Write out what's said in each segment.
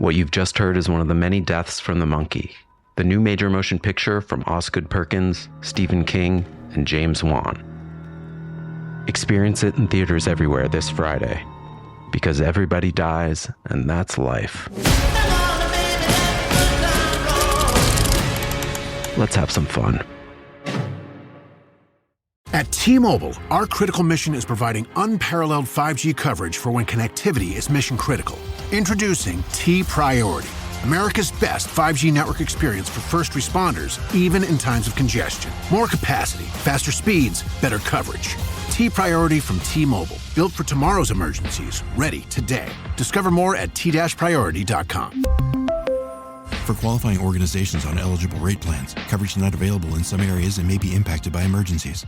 What you've just heard is one of the many deaths from the monkey, the new major motion picture from Osgood Perkins, Stephen King, and James Wan. Experience it in theaters everywhere this Friday, because everybody dies, and that's life. Let's have some fun. At T-Mobile, our critical mission is providing unparalleled 5G coverage for when connectivity is mission critical. Introducing T-Priority, America's best 5G network experience for first responders, even in times of congestion. More capacity, faster speeds, better coverage. T-Priority from T-Mobile, built for tomorrow's emergencies, ready today. Discover more at t-priority.com. For qualifying organizations on eligible rate plans, coverage not available in some areas and may be impacted by emergencies.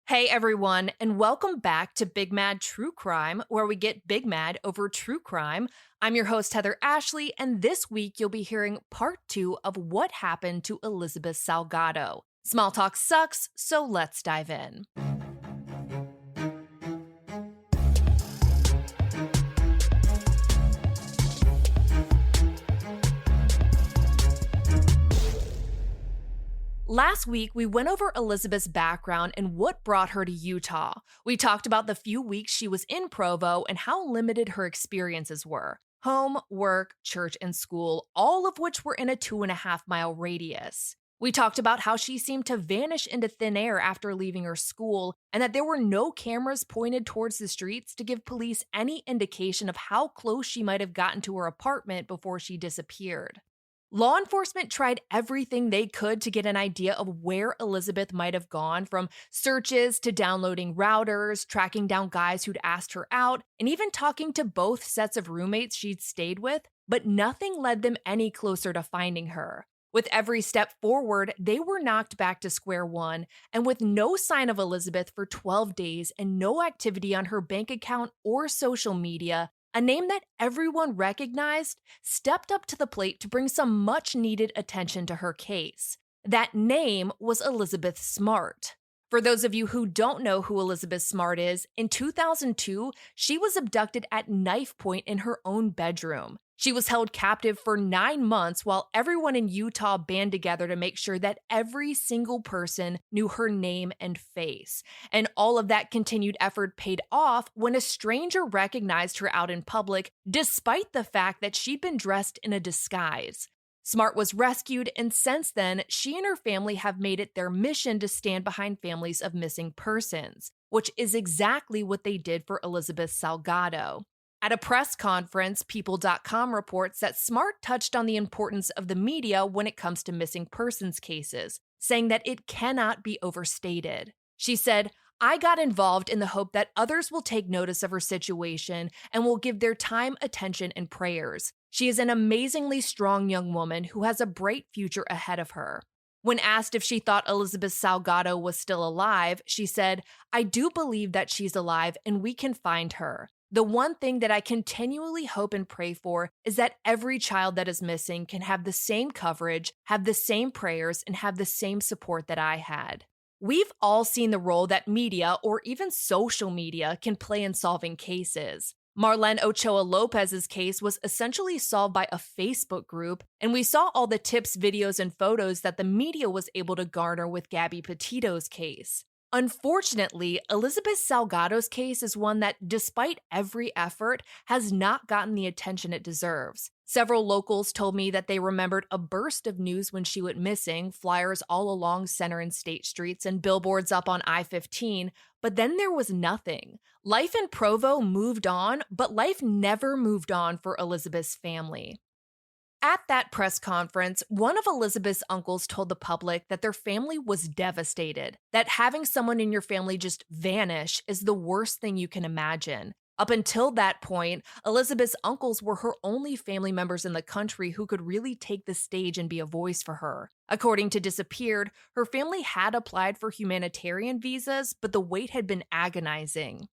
Hey everyone, and welcome back to Big Mad True Crime, where we get big mad over true crime. I'm your host, Heather Ashley, and this week you'll be hearing part 2 of what happened to Elizabeth Salgado. Small talk sucks, so let's dive in. Last week, we went over Elizabeth's background and what brought her to Utah. We talked about the few weeks she was in Provo and how limited her experiences were. Home, work, church, and school, all of which were in a 2.5-mile radius. We talked about how she seemed to vanish into thin air after leaving her school, and that there were no cameras pointed towards the streets to give police any indication of how close she might have gotten to her apartment before she disappeared. Law enforcement tried everything they could to get an idea of where Elizabeth might have gone, from searches to downloading routers, tracking down guys who'd asked her out, and even talking to both sets of roommates she'd stayed with, but nothing led them any closer to finding her. With every step forward, they were knocked back to square one, and with no sign of Elizabeth for 12 days and no activity on her bank account or social media, a name that everyone recognized stepped up to the plate to bring some much-needed attention to her case. That name was Elizabeth Smart. For those of you who don't know who Elizabeth Smart is, in 2002, she was abducted at knife point in her own bedroom. She was held captive for 9 months while everyone in Utah band together to make sure that every single person knew her name and face. And all of that continued effort paid off when a stranger recognized her out in public, despite the fact that she'd been dressed in a disguise. Smart was rescued, and since then, she and her family have made it their mission to stand behind families of missing persons, which is exactly what they did for Elizabeth Salgado. At a press conference, People.com reports that Smart touched on the importance of the media when it comes to missing persons cases, saying that it cannot be overstated. She said, "I got involved in the hope that others will take notice of her situation and will give their time, attention, and prayers. She is an amazingly strong young woman who has a bright future ahead of her." When asked if she thought Elizabeth Salgado was still alive, she said, "I do believe that she's alive and we can find her. The one thing that I continually hope and pray for is that every child that is missing can have the same coverage, have the same prayers, and have the same support that I had." We've all seen the role that media or even social media can play in solving cases. Marlene Ochoa Lopez's case was essentially solved by a Facebook group, and we saw all the tips, videos, and photos that the media was able to garner with Gabby Petito's case. Unfortunately, Elizabeth Salgado's case is one that, despite every effort, has not gotten the attention it deserves. Several locals told me that they remembered a burst of news when she went missing, flyers all along Center and State Streets and billboards up on I-15, but then there was nothing. Life in Provo moved on, but life never moved on for Elizabeth's family. At that press conference, one of Elizabeth's uncles told the public that their family was devastated, that having someone in your family just vanish is the worst thing you can imagine. Up until that point, Elizabeth's uncles were her only family members in the country who could really take the stage and be a voice for her. According to Disappeared, her family had applied for humanitarian visas, but the wait had been agonizing.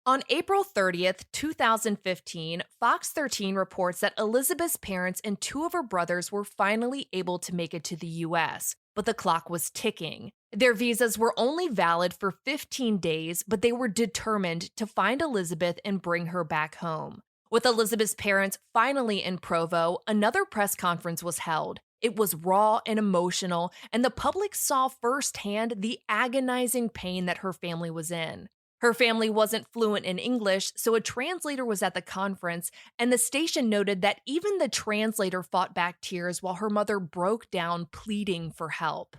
On April 30th, 2015, Fox 13 reports that Elizabeth's parents and 2 of her brothers were finally able to make it to the U.S., but the clock was ticking. Their visas were only valid for 15 days, but they were determined to find Elizabeth and bring her back home. With Elizabeth's parents finally in Provo, another press conference was held. It was raw and emotional, and the public saw firsthand the agonizing pain that her family was in. Her family wasn't fluent in English, so a translator was at the conference, and the station noted that even the translator fought back tears while her mother broke down pleading for help.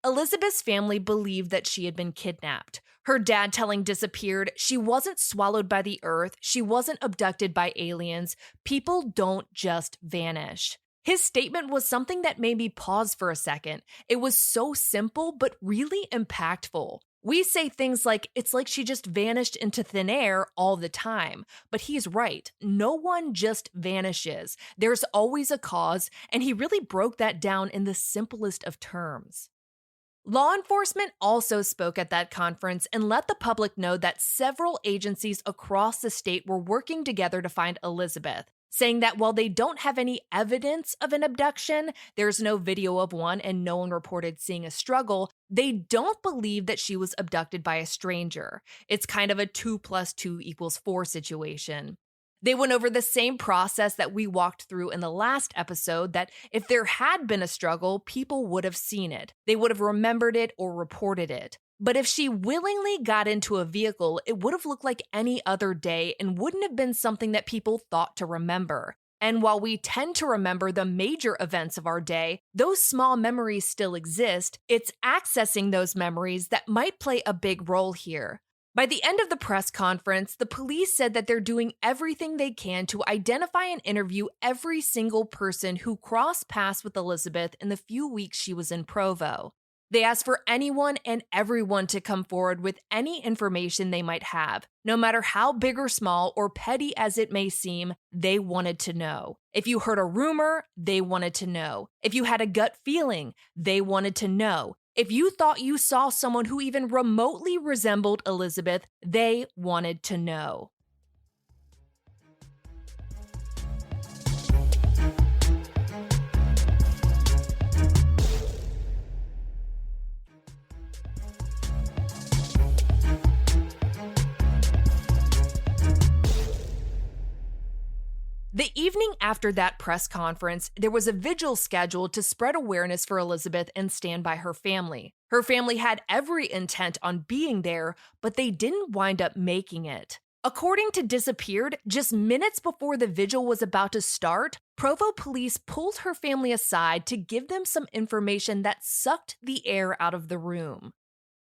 Elizabeth's family believed that she had been kidnapped. Her dad telling Disappeared she wasn't swallowed by the earth, she wasn't abducted by aliens. People don't just vanish. His statement was something that made me pause for a second. It was so simple, but really impactful. We say things like, it's like she just vanished into thin air all the time. But he's right. No one just vanishes. There's always a cause, and he really broke that down in the simplest of terms. Law enforcement also spoke at that conference and let the public know that several agencies across the state were working together to find Elizabeth, saying that while they don't have any evidence of an abduction, there's no video of one and no one reported seeing a struggle, they don't believe that she was abducted by a stranger. It's kind of a 2 + 2 = 4 situation. They went over the same process that we walked through in the last episode, that if there had been a struggle, people would have seen it. They would have remembered it or reported it. But if she willingly got into a vehicle, it would have looked like any other day and wouldn't have been something that people thought to remember. And while we tend to remember the major events of our day, those small memories still exist. It's accessing those memories that might play a big role here. By the end of the press conference, the police said that they're doing everything they can to identify and interview every single person who crossed paths with Elizabeth in the few weeks she was in Provo. They asked for anyone and everyone to come forward with any information they might have. No matter how big or small or petty as it may seem, they wanted to know. If you heard a rumor, they wanted to know. If you had a gut feeling, they wanted to know. If you thought you saw someone who even remotely resembled Elizabeth, they wanted to know. The evening after that press conference, there was a vigil scheduled to spread awareness for Elizabeth and stand by her family. Her family had every intent on being there, but they didn't wind up making it. According to Disappeared, just minutes before the vigil was about to start, Provo police pulled her family aside to give them some information that sucked the air out of the room.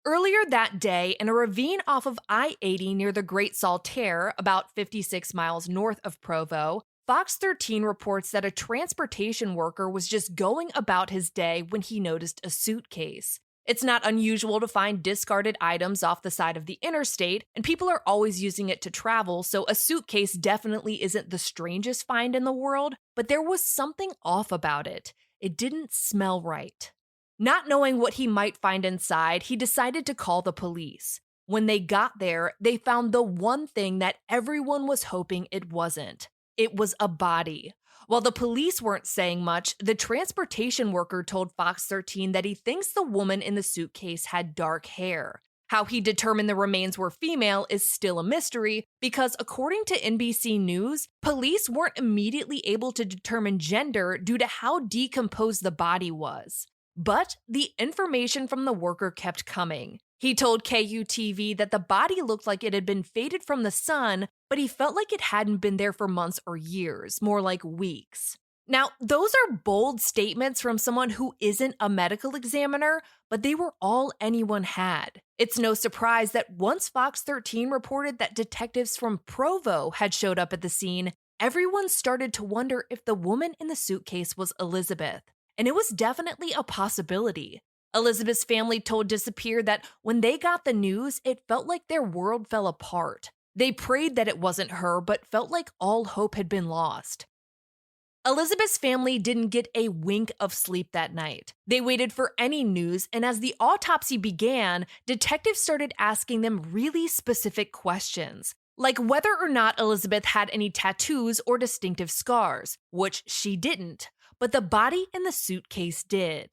Earlier that day, in a ravine off of I-80 near the Great Saltaire, about 56 miles north of Provo, Fox 13 reports that a transportation worker was just going about his day when he noticed a suitcase. It's not unusual to find discarded items off the side of the interstate, and people are always using it to travel, so a suitcase definitely isn't the strangest find in the world, but there was something off about it. It didn't smell right. Not knowing what he might find inside, he decided to call the police. When they got there, they found the one thing that everyone was hoping it wasn't. It was a body. While the police weren't saying much, the transportation worker told Fox 13 that he thinks the woman in the suitcase had dark hair. How he determined the remains were female is still a mystery because, according to NBC News, police weren't immediately able to determine gender due to how decomposed the body was. But the information from the worker kept coming. He told KUTV that the body looked like it had been faded from the sun, but he felt like it hadn't been there for months or years, more like weeks. Now, those are bold statements from someone who isn't a medical examiner, but they were all anyone had. It's no surprise that once Fox 13 reported that detectives from Provo had showed up at the scene, everyone started to wonder if the woman in the suitcase was Elizabeth. And it was definitely a possibility. Elizabeth's family told Disappeared that when they got the news, it felt like their world fell apart. They prayed that it wasn't her, but felt like all hope had been lost. Elizabeth's family didn't get a wink of sleep that night. They waited for any news, and as the autopsy began, detectives started asking them really specific questions, like whether or not Elizabeth had any tattoos or distinctive scars, which she didn't, but the body in the suitcase did.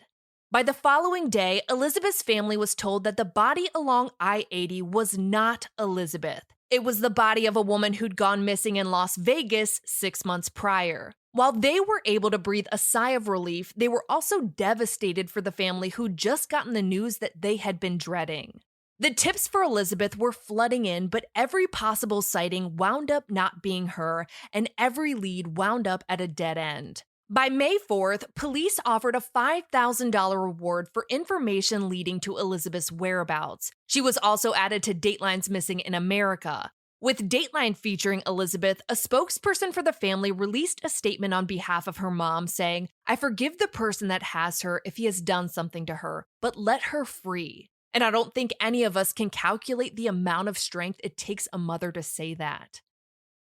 By the following day, Elizabeth's family was told that the body along I-80 was not Elizabeth. It was the body of a woman who'd gone missing in Las Vegas 6 months prior. While they were able to breathe a sigh of relief, they were also devastated for the family who'd just gotten the news that they had been dreading. The tips for Elizabeth were flooding in, but every possible sighting wound up not being her, and every lead wound up at a dead end. By May 4th, police offered a $5,000 reward for information leading to Elizabeth's whereabouts. She was also added to Dateline's Missing in America. With Dateline featuring Elizabeth, a spokesperson for the family released a statement on behalf of her mom saying, "I forgive the person that has her if he has done something to her, but let her free." And I don't think any of us can calculate the amount of strength it takes a mother to say that.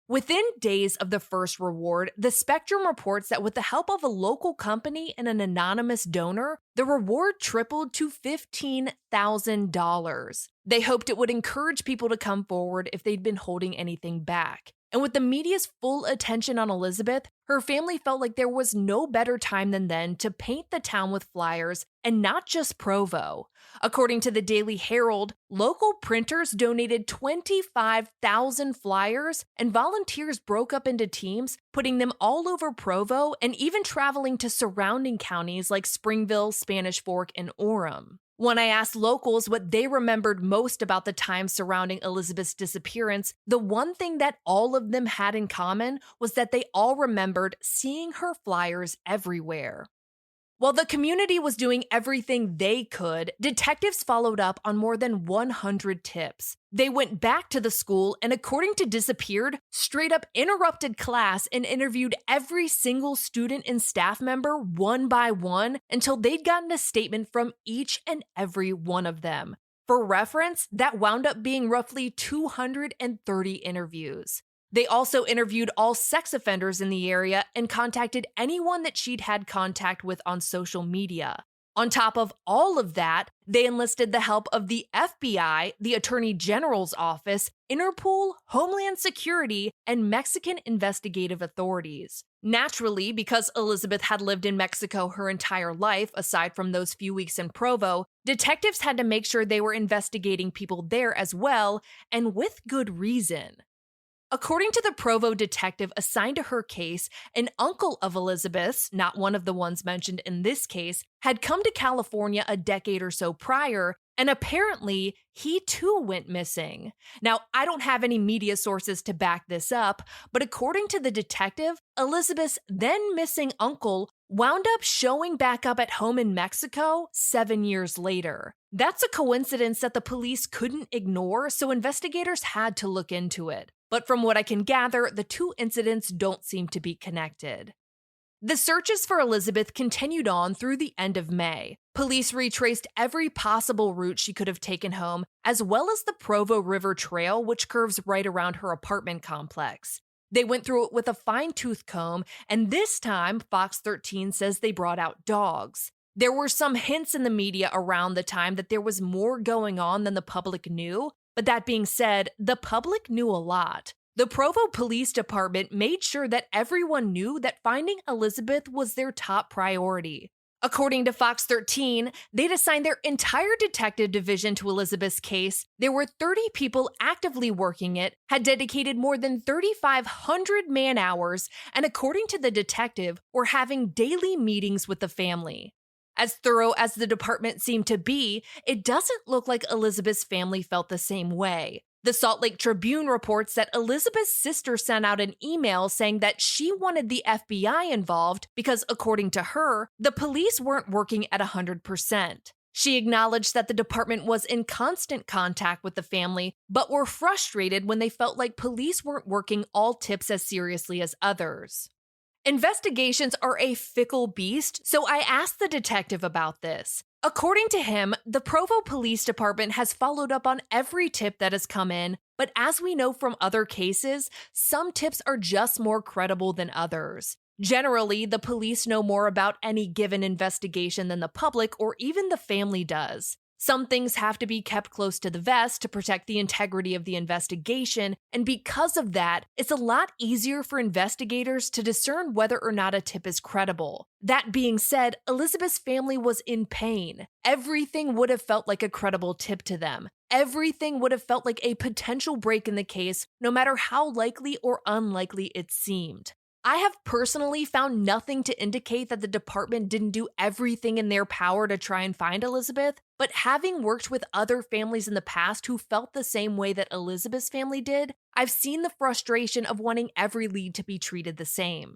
Within days of the first reward, the Spectrum reports that with the help of a local company and an anonymous donor, the reward tripled to $15,000. They hoped it would encourage people to come forward if they'd been holding anything back. And with the media's full attention on Elizabeth, her family felt like there was no better time than then to paint the town with flyers, and not just Provo. According to the Daily Herald, local printers donated 25,000 flyers, and volunteers broke up into teams, putting them all over Provo and even traveling to surrounding counties like Springville, Spanish Fork, and Orem. When I asked locals what they remembered most about the time surrounding Elizabeth's disappearance, the one thing that all of them had in common was that they all remembered seeing her flyers everywhere. While the community was doing everything they could, detectives followed up on more than 100 tips. They went back to the school and, according to Disappeared, straight up interrupted class and interviewed every single student and staff member one by one until they'd gotten a statement from each and every one of them. For reference, that wound up being roughly 230 interviews. They also interviewed all sex offenders in the area and contacted anyone that she'd had contact with on social media. On top of all of that, they enlisted the help of the FBI, the Attorney General's Office, Interpol, Homeland Security, and Mexican investigative authorities. Naturally, because Elizabeth had lived in Mexico her entire life, aside from those few weeks in Provo, detectives had to make sure they were investigating people there as well, and with good reason. According to the Provo detective assigned to her case, an uncle of Elizabeth's, not one of the ones mentioned in this case, had come to California a decade or so prior, and apparently he too went missing. Now, I don't have any media sources to back this up, but according to the detective, Elizabeth's then missing uncle wound up showing back up at home in Mexico 7 years later. That's a coincidence that the police couldn't ignore, so investigators had to look into it. But from what I can gather, the two incidents don't seem to be connected. The searches for Elizabeth continued on through the end of May. Police retraced every possible route she could have taken home, as well as the Provo River Trail, which curves right around her apartment complex. They went through it with a fine-tooth comb, and this time, Fox 13 says they brought out dogs. There were some hints in the media around the time that there was more going on than the public knew, but that being said, the public knew a lot. The Provo Police Department made sure that everyone knew that finding Elizabeth was their top priority. According to Fox 13, they'd assigned their entire detective division to Elizabeth's case. There were 30 people actively working it, had dedicated more than 3,500 man-hours, and according to the detective, were having daily meetings with the family. As thorough as the department seemed to be, it doesn't look like Elizabeth's family felt the same way. The Salt Lake Tribune reports that Elizabeth's sister sent out an email saying that she wanted the FBI involved because, according to her, the police weren't working at 100%. She acknowledged that the department was in constant contact with the family, but were frustrated when they felt like police weren't working all tips as seriously as others. Investigations are a fickle beast, so I asked the detective about this. According to him, the Provo Police Department has followed up on every tip that has come in, but as we know from other cases, some tips are just more credible than others. Generally, the police know more about any given investigation than the public or even the family does. Some things have to be kept close to the vest to protect the integrity of the investigation, and because of that, it's a lot easier for investigators to discern whether or not a tip is credible. That being said, Elizabeth's family was in pain. Everything would have felt like a credible tip to them. Everything would have felt like a potential break in the case, no matter how likely or unlikely it seemed. I have personally found nothing to indicate that the department didn't do everything in their power to try and find Elizabeth, but having worked with other families in the past who felt the same way that Elizabeth's family did, I've seen the frustration of wanting every lead to be treated the same.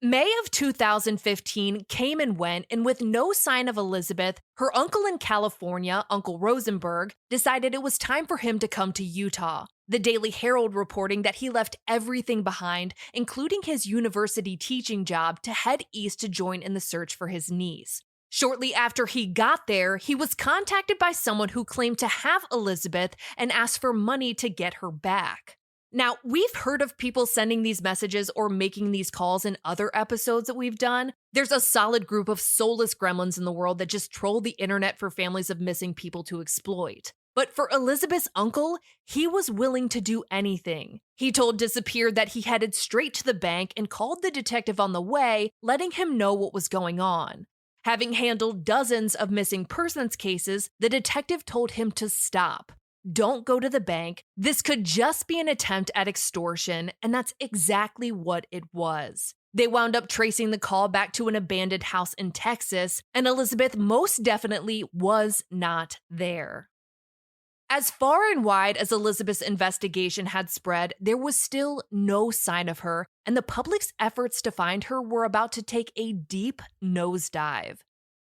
May of 2015 came and went, and with no sign of Elizabeth, her uncle in California, Uncle Rosenberg, decided it was time for him to come to Utah. The Daily Herald reporting that he left everything behind, including his university teaching job, to head east to join in the search for his niece. Shortly after he got there, he was contacted by someone who claimed to have Elizabeth and asked for money to get her back. Now, we've heard of people sending these messages or making these calls in other episodes that we've done. There's a solid group of soulless gremlins in the world that just troll the internet for families of missing people to exploit. But for Elizabeth's uncle, he was willing to do anything. He told Disappeared that he headed straight to the bank and called the detective on the way, letting him know what was going on. Having handled dozens of missing persons cases, the detective told him to stop. Don't go to the bank. This could just be an attempt at extortion, and that's exactly what it was. They wound up tracing the call back to an abandoned house in Texas, and Elizabeth most definitely was not there. As far and wide as Elizabeth's investigation had spread, there was still no sign of her, and the public's efforts to find her were about to take a deep nosedive.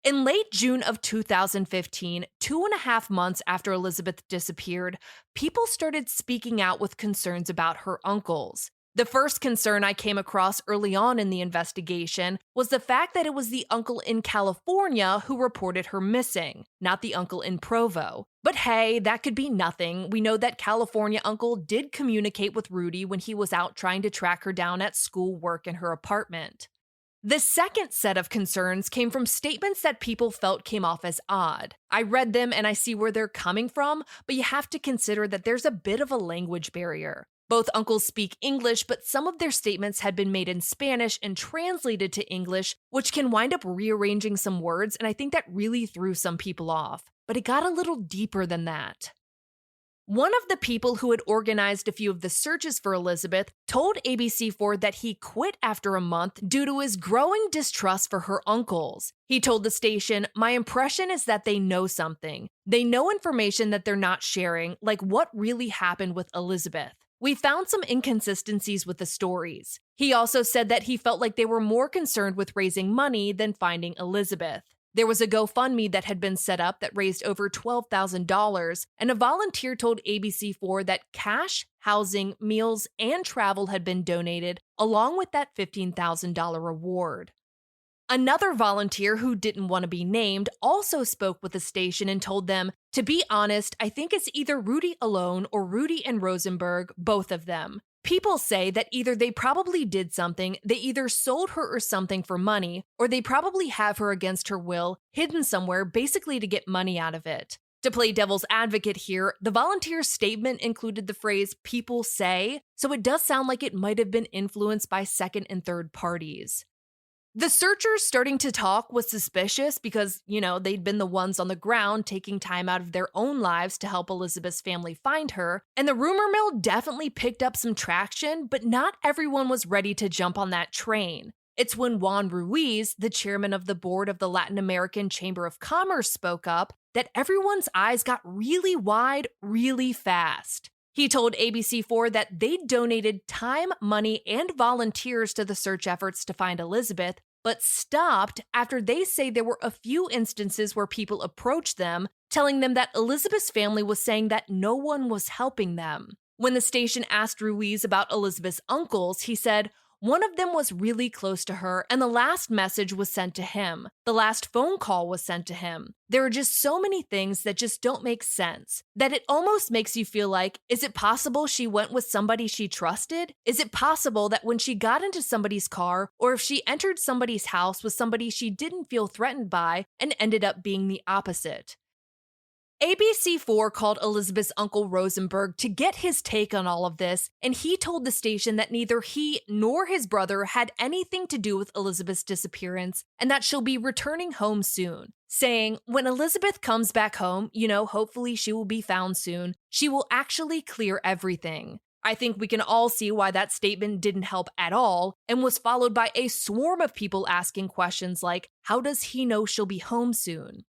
In late June of 2015, 2.5 months after Elizabeth disappeared, people started speaking out with concerns about her uncles. The first concern I came across early on in the investigation was the fact that it was the uncle in California who reported her missing, not the uncle in Provo. But hey, that could be nothing. We know that California uncle did communicate with Rudy when he was out trying to track her down at school, work, and her apartment. The second set of concerns came from statements that people felt came off as odd. I read them and I see where they're coming from, but you have to consider that there's a bit of a language barrier. Both uncles speak English, but some of their statements had been made in Spanish and translated to English, which can wind up rearranging some words, and I think that really threw some people off. But it got a little deeper than that. One of the people who had organized a few of the searches for Elizabeth told ABC4 that he quit after a month due to his growing distrust for her uncles. He told the station, "My impression is that they know something. They know information that they're not sharing, like what really happened with Elizabeth. We found some inconsistencies with the stories." He also said that he felt like they were more concerned with raising money than finding Elizabeth. There was a GoFundMe that had been set up that raised over $12,000, and a volunteer told ABC4 that cash, housing, meals, and travel had been donated, along with that $15,000 reward. Another volunteer who didn't want to be named also spoke with the station and told them, "To be honest, I think it's either Rudy alone or Rudy and Rosenberg, both of them. People say that either they probably did something, they either sold her or something for money, or they probably have her against her will, hidden somewhere, basically to get money out of it." To play devil's advocate here, the volunteer's statement included the phrase "people say," so it does sound like it might have been influenced by second and third parties. The searchers starting to talk was suspicious because, they'd been the ones on the ground taking time out of their own lives to help Elizabeth's family find her, and the rumor mill definitely picked up some traction, but not everyone was ready to jump on that train. It's when Juan Ruiz, the chairman of the board of the Latin American Chamber of Commerce, spoke up that everyone's eyes got really wide really fast. He told ABC4 that they'd donated time, money, and volunteers to the search efforts to find Elizabeth, but stopped after they say there were a few instances where people approached them, telling them that Elizabeth's family was saying that no one was helping them. When the station asked Ruiz about Elizabeth's uncles, he said, "One of them was really close to her, and the last message was sent to him. The last phone call was sent to him. There are just so many things that just don't make sense, that it almost makes you feel like, is it possible she went with somebody she trusted? Is it possible that when she got into somebody's car, or if she entered somebody's house with somebody she didn't feel threatened by and ended up being the opposite?" ABC4 called Elizabeth's uncle Rosenberg to get his take on all of this, and he told the station that neither he nor his brother had anything to do with Elizabeth's disappearance and that she'll be returning home soon, saying, "When Elizabeth comes back home, hopefully she will be found soon, she will actually clear everything." I think we can all see why that statement didn't help at all and was followed by a swarm of people asking questions like, how does he know she'll be home soon?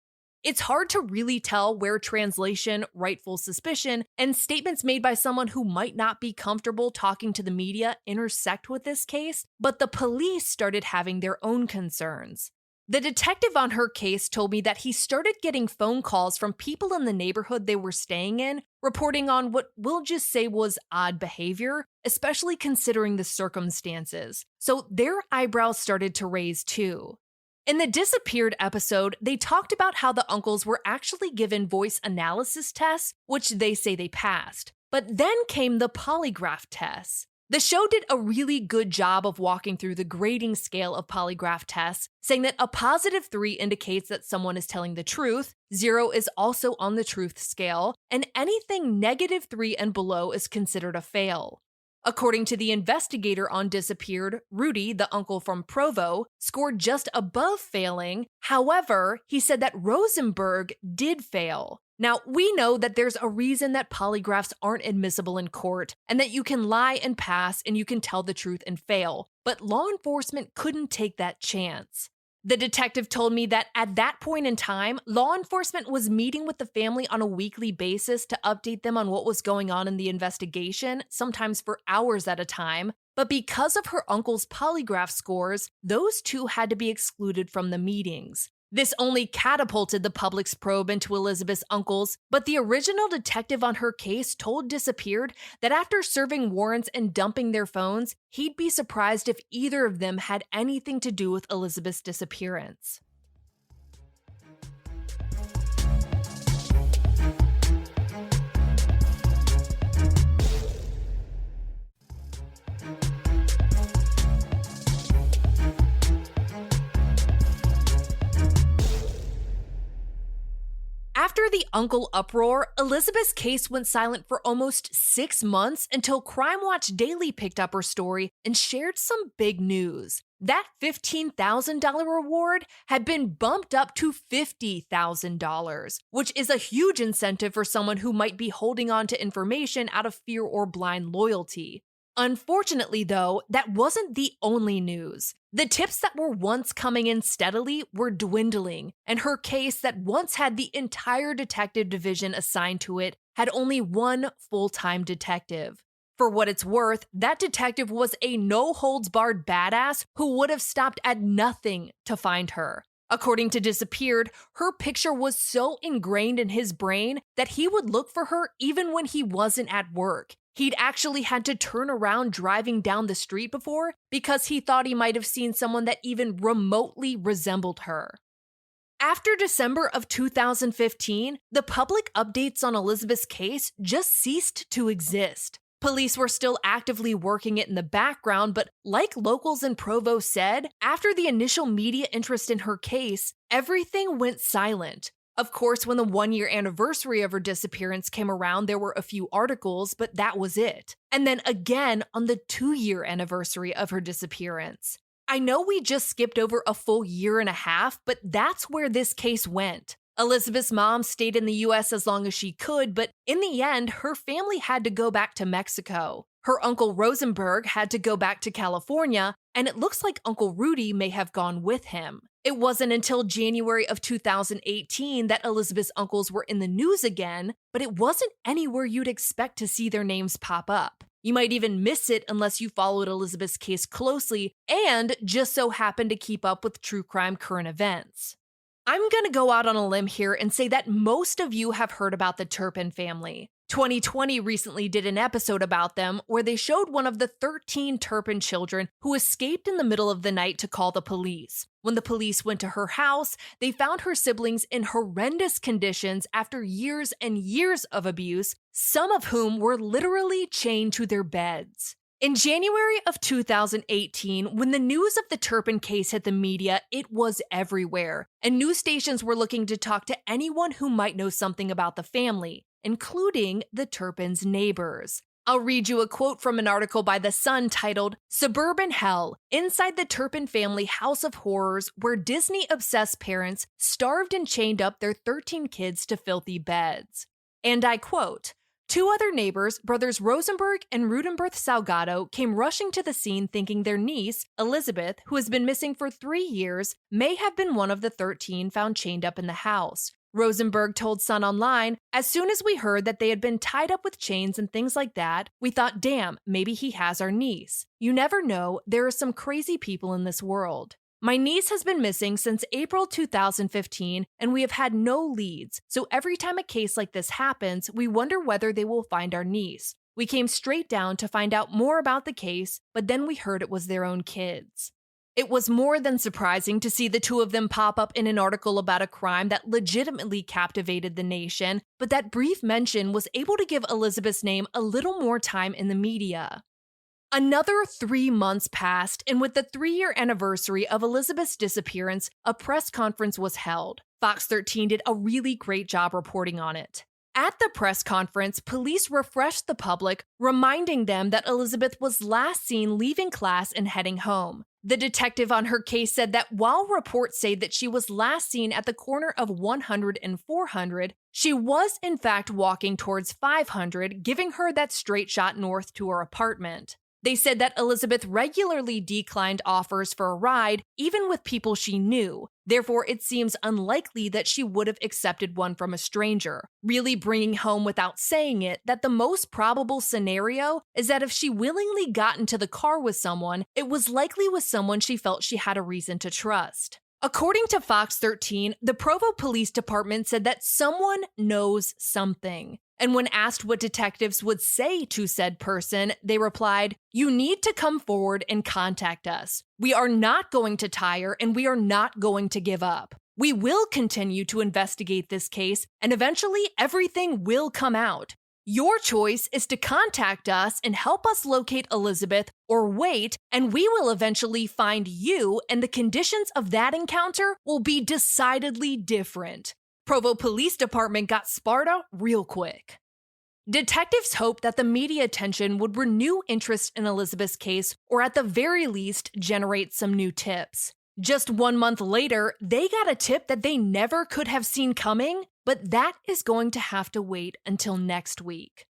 It's hard to really tell where translation, rightful suspicion, and statements made by someone who might not be comfortable talking to the media intersect with this case, but the police started having their own concerns. The detective on her case told me that he started getting phone calls from people in the neighborhood they were staying in, reporting on what we'll just say was odd behavior, especially considering the circumstances. So their eyebrows started to raise too. In the Disappeared episode, they talked about how the uncles were actually given voice analysis tests, which they say they passed. But then came the polygraph tests. The show did a really good job of walking through the grading scale of polygraph tests, saying that a +3 indicates that someone is telling the truth, 0 is also on the truth scale, and anything -3 and below is considered a fail. According to the investigator on Disappeared, Rudy, the uncle from Provo, scored just above failing. However, he said that Rosenberg did fail. Now, we know that there's a reason that polygraphs aren't admissible in court, and that you can lie and pass and you can tell the truth and fail, but law enforcement couldn't take that chance. The detective told me that at that point in time, law enforcement was meeting with the family on a weekly basis to update them on what was going on in the investigation, sometimes for hours at a time. But because of her uncle's polygraph scores, those two had to be excluded from the meetings. This only catapulted the public's probe into Elizabeth's uncles, but the original detective on her case told Disappeared that after serving warrants and dumping their phones, he'd be surprised if either of them had anything to do with Elizabeth's disappearance. After the uncle uproar, Elizabeth's case went silent for almost 6 months until Crime Watch Daily picked up her story and shared some big news. That $15,000 reward had been bumped up to $50,000, which is a huge incentive for someone who might be holding on to information out of fear or blind loyalty. Unfortunately, though, that wasn't the only news. The tips that were once coming in steadily were dwindling, and her case that once had the entire detective division assigned to it had only one full-time detective. For what it's worth, that detective was a no-holds-barred badass who would have stopped at nothing to find her. According to Disappeared, her picture was so ingrained in his brain that he would look for her even when he wasn't at work. He'd actually had to turn around driving down the street before because he thought he might have seen someone that even remotely resembled her. After December of 2015, the public updates on Elizabeth's case just ceased to exist. Police were still actively working it in the background, but like locals in Provo said, after the initial media interest in her case, everything went silent. Of course, when the 1-year anniversary of her disappearance came around, there were a few articles, but that was it. And then again on the 2-year anniversary of her disappearance. I know we just skipped over a full 1.5 years, but that's where this case went. Elizabeth's mom stayed in the US as long as she could, but in the end, her family had to go back to Mexico. Her uncle Rosenberg had to go back to California, and it looks like Uncle Rudy may have gone with him. It wasn't until January of 2018 that Elizabeth's uncles were in the news again, but it wasn't anywhere you'd expect to see their names pop up. You might even miss it unless you followed Elizabeth's case closely and just so happened to keep up with true crime current events. I'm gonna go out on a limb here and say that most of you have heard about the Turpin family. 2020 recently did an episode about them where they showed one of the 13 Turpin children who escaped in the middle of the night to call the police. When the police went to her house, they found her siblings in horrendous conditions after years and years of abuse, some of whom were literally chained to their beds. In January of 2018, when the news of the Turpin case hit the media, it was everywhere, and news stations were looking to talk to anyone who might know something about the family, including the Turpins' neighbors. I'll read you a quote from an article by The Sun titled, "Suburban Hell, Inside the Turpin Family House of Horrors, where Disney-obsessed parents starved and chained up their 13 kids to filthy beds." And I quote, "Two other neighbors, brothers Rosenberg and Rudenberth Salgado, came rushing to the scene thinking their niece, Elizabeth, who has been missing for 3 years, may have been one of the 13 found chained up in the house." Rosenberg told Sun Online, "As soon as we heard that they had been tied up with chains and things like that, we thought, damn, maybe he has our niece. You never know, there are some crazy people in this world. My niece has been missing since April 2015, and we have had no leads, so every time a case like this happens, we wonder whether they will find our niece. We came straight down to find out more about the case, but then we heard it was their own kids." It was more than surprising to see the two of them pop up in an article about a crime that legitimately captivated the nation, but that brief mention was able to give Elizabeth's name a little more time in the media. Another 3 months passed, and with the 3-year anniversary of Elizabeth's disappearance, a press conference was held. Fox 13 did a really great job reporting on it. At the press conference, police refreshed the public, reminding them that Elizabeth was last seen leaving class and heading home. The detective on her case said that while reports say that she was last seen at the corner of 100 and 400, she was in fact walking towards 500, giving her that straight shot north to her apartment. They said that Elizabeth regularly declined offers for a ride, even with people she knew. Therefore, it seems unlikely that she would have accepted one from a stranger, really bringing home without saying it that the most probable scenario is that if she willingly got into the car with someone, it was likely with someone she felt she had a reason to trust. According to Fox 13, the Provo Police Department said that someone knows something. And when asked what detectives would say to said person, they replied, "You need to come forward and contact us. We are not going to tire and we are not going to give up. We will continue to investigate this case and eventually everything will come out. Your choice is to contact us and help us locate Elizabeth or wait, and we will eventually find you, and the conditions of that encounter will be decidedly different." Provo Police Department got Sparta real quick. Detectives hoped that the media attention would renew interest in Elizabeth's case, or at the very least, generate some new tips. Just 1 month later, they got a tip that they never could have seen coming, but that is going to have to wait until next week.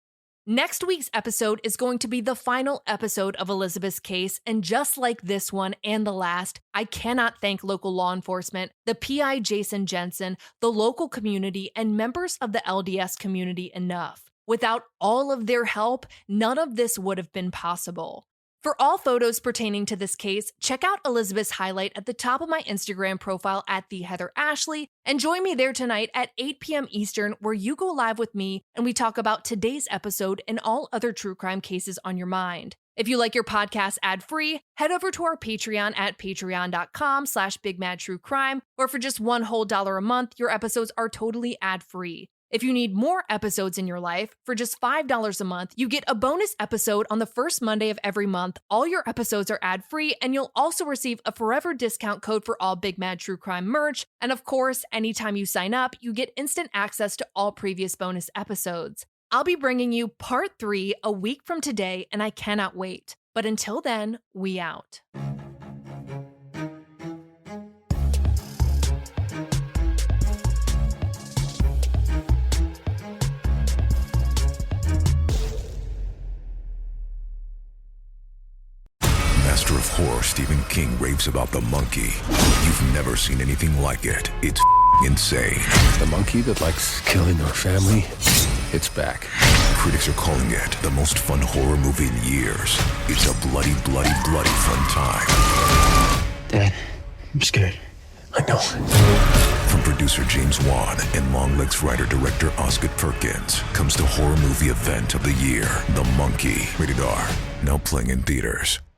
Next week's episode is going to be the final episode of Elizabeth's case, and just like this one and the last, I cannot thank local law enforcement, the PI Jason Jensen, the local community, and members of the LDS community enough. Without all of their help, none of this would have been possible. For all photos pertaining to this case, check out Elizabeth's highlight at the top of my Instagram profile at @TheHeatherAshley, and join me there tonight at 8 p.m. Eastern, where you go live with me and we talk about today's episode and all other true crime cases on your mind. If you like your podcast ad-free, head over to our Patreon at patreon.com/BigMadTrueCrime, where for just $1 whole a month, your episodes are totally ad-free. If you need more episodes in your life, for just $5 a month, you get a bonus episode on the first Monday of every month. All your episodes are ad-free, and you'll also receive a forever discount code for all Big Mad True Crime merch. And of course, anytime you sign up, you get instant access to all previous bonus episodes. I'll be bringing you part 3 a week from today, and I cannot wait. But until then, we out. Master of horror Stephen King raves about the monkey. You've never seen anything like it. It's insane. The monkey that likes killing our family, it's back. Critics are calling it the most fun horror movie in years. It's a bloody, bloody, bloody fun time. Dad, I'm scared. I know. From producer James Wan and Longlegs writer-director Osgood Perkins comes the horror movie event of the year, The Monkey. Rated R. Now playing in theaters.